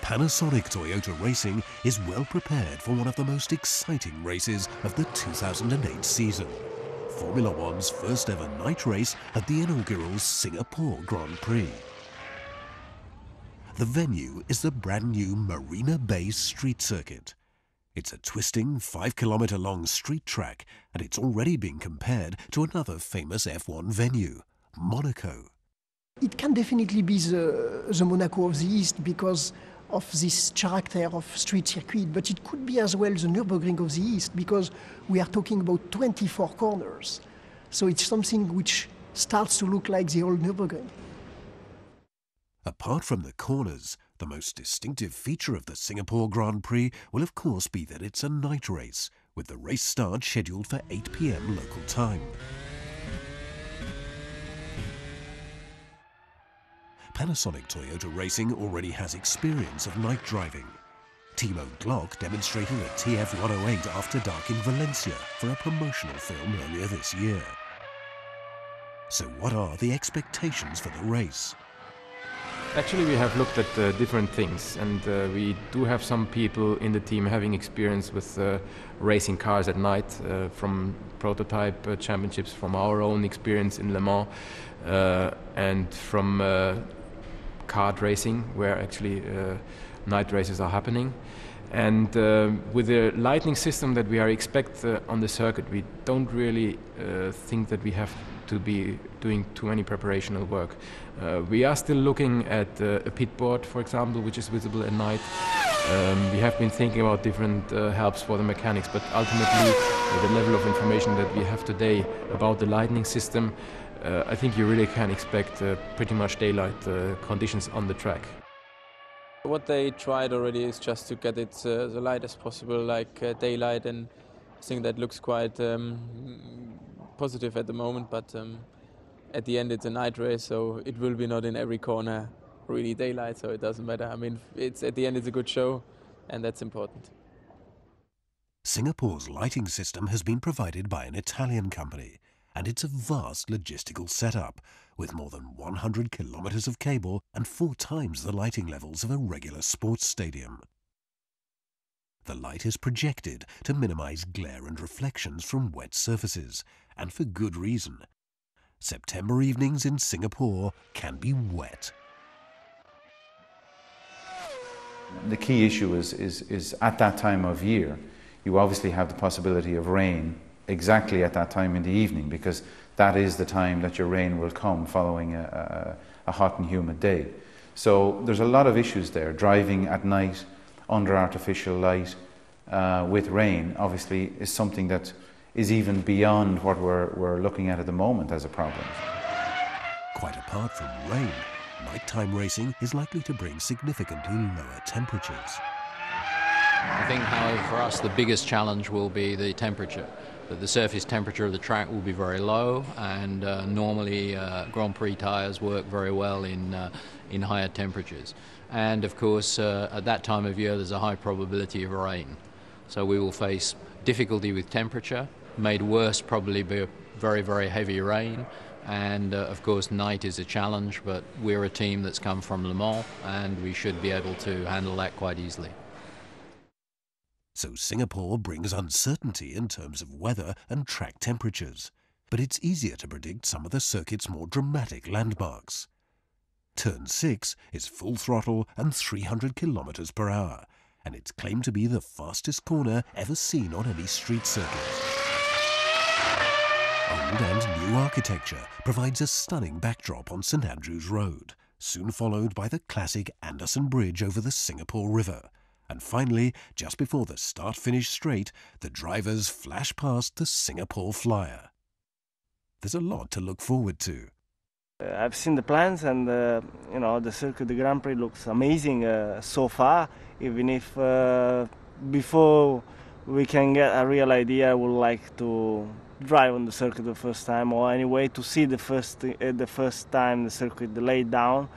Panasonic Toyota Racing is well prepared for one of the most exciting races of the 2008 season. Formula One's first ever night race at the inaugural Singapore Grand Prix. The venue is the brand new Marina Bay Street Circuit. It's a twisting 5-kilometre long street track, and it's already been compared to another famous F1 venue, Monaco. It can definitely be the Monaco of the East because of this character of street circuit, but it could be as well the Nürburgring of the East because we are talking about 24 corners. So it's something which starts to look like the old Nürburgring. Apart from the corners, the most distinctive feature of the Singapore Grand Prix will of course be that it's a night race, with the race start scheduled for 8 p.m. local time. Panasonic Toyota Racing already has experience of night driving. Timo Glock demonstrated a TF108 after dark in Valencia for a promotional film earlier this year. So what are the expectations for the race? Actually, we have looked at different things, and we do have some people in the team having experience with racing cars at night, from prototype championships, from our own experience in Le Mans, and from kart racing, where actually night races are happening. And with the lighting system that we are expect on the circuit, we don't really think that we have to be doing too many preparational work. We are still looking at a pit board, for example, which is visible at night. We have been thinking about different helps for the mechanics, but ultimately the level of information that we have today about the lighting system, I think you really can expect pretty much daylight conditions on the track. What they tried already is just to get it the light as possible, like daylight, and I think that looks quite positive at the moment, but at the end it's a night race, so it will be not in every corner really daylight, so it doesn't matter. I mean, at the end it's a good show, and that's important. Singapore's lighting system has been provided by an Italian company, and it's a vast logistical setup, with more than 100 kilometres of cable and 4 times the lighting levels of a regular sports stadium. The light is projected to minimise glare and reflections from wet surfaces, and for good reason. September evenings in Singapore can be wet. The key issue is at that time of year, you obviously have the possibility of rain exactly at that time in the evening, because that is the time that your rain will come following a hot and humid day. So there's a lot of issues there. Driving at night under artificial light with rain obviously is something that is even beyond what we're looking at the moment as a problem. Quite apart from rain, nighttime racing is likely to bring significantly lower temperatures. I think, however, for us the biggest challenge will be the temperature. That the surface temperature of the track will be very low, and normally Grand Prix tyres work very well in higher temperatures. And of course, at that time of year there's a high probability of rain. So we will face difficulty with temperature, made worse probably by very, very heavy rain. And of course night is a challenge, but we're a team that's come from Le Mans, and we should be able to handle that quite easily. So Singapore brings uncertainty in terms of weather and track temperatures, but it's easier to predict some of the circuit's more dramatic landmarks. Turn 6 is full throttle and 300 kilometers per hour, and it's claimed to be the fastest corner ever seen on any street circuit. Old and new architecture provides a stunning backdrop on St Andrews Road, soon followed by the classic Anderson Bridge over the Singapore River. And finally, just before the start-finish straight, the drivers flash past the Singapore Flyer. There's a lot to look forward to. I've seen the plans, and the circuit, the Grand Prix looks amazing so far. Even if before we can get a real idea, I would like to drive on the circuit the first time, or anyway to see the first time the circuit laid down,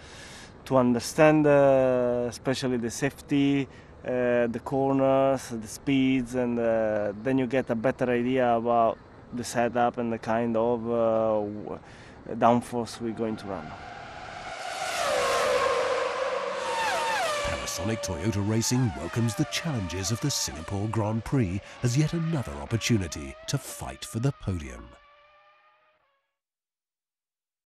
to understand especially the safety, the corners, the speeds, and then you get a better idea about the setup and the kind of downforce we're going to run. Panasonic Toyota Racing welcomes the challenges of the Singapore Grand Prix as yet another opportunity to fight for the podium.